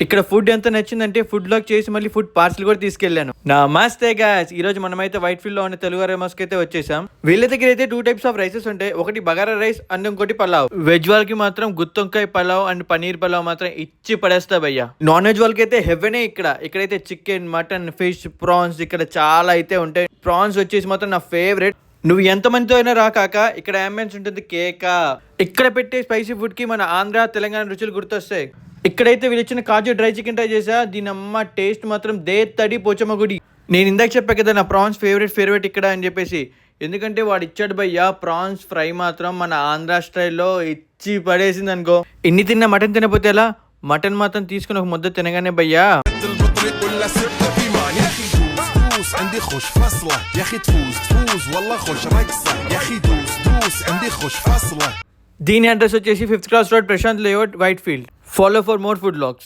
ఇక్కడ ఫుడ్ ఎంత నచ్చిందంటే ఫుడ్ లాక్ చేసి మళ్ళీ ఫుడ్ పార్సల్ కూడా తీసుకెళ్లాను. నమస్తే గాయ్స్, ఈ రోజు మనమైతే వైట్ ఫీల్డ్ లో ఉన్న తెలుగు రేమస్ కి అయితే వచ్చేసాం. వీళ్ళ దగ్గర అయితే 2 టైప్స్ ఆఫ్ రైసెస్ ఉంటాయి. ఒకటి బగారా రైస్ అండ్ ఇంకోటి పలావ్. వెజ్ వాళ్ళకి మాత్రం గుత్తొంకాయ పలావ్ అండ్ పనీర్ పలావ్ మాత్రం ఇచ్చి పడేస్తా భయ్యా. నాన్ వెజ్ వాళ్ళకి అయితే హెవెనే. ఇక్కడైతే చికెన్, మటన్, ఫిష్, ప్రాన్స్ ఇక్కడ చాలా అయితే ఉంటాయి. ప్రాన్స్ వచ్చేసి మాత్రం నా ఫేవరెట్. నువ్వు ఎంతమందితో అయినా రాకాక ఇక్కడ అంబియన్స్ ఉంటుంది కేక. ఇక్కడ పెట్టే స్పైసీ ఫుడ్ కి మన ఆంధ్ర తెలంగాణ రుచులు గుర్తొస్తాయి. ఇక్కడైతే వీళ్ళు ఇచ్చిన కాజు డ్రై చికెన్ ట్రై చేసా. దీని అమ్మ టేస్ట్ మాత్రం తడి పోచమ్మ గుడి. నేను ఇందాక చెప్పా కదా నా ప్రాన్స్ ఫేవరెట్ ఇక్కడ అని చెప్పేసి. ఎందుకంటే వాడు ఇచ్చాడు భయ్యా ప్రాన్స్ ఫ్రై మాత్రం మన ఆంధ్ర స్టైల్లో ఇచ్చి పడేసింది అనుకో. ఎన్ని తిన్నా మటన్ తినపోతే ఎలా? మటన్ మాత్రం తీసుకుని ఒక ముద్ద తినగానే భయ్యా عندي خوش فصلة يا اخي تفوز والله خوش رقصة يا اخي دوس عندي خوش فصلة. దీని అడ్రస్ వచ్చేసి 5th cross road, Prashant layout, Whitefield. Follow for more food vlogs.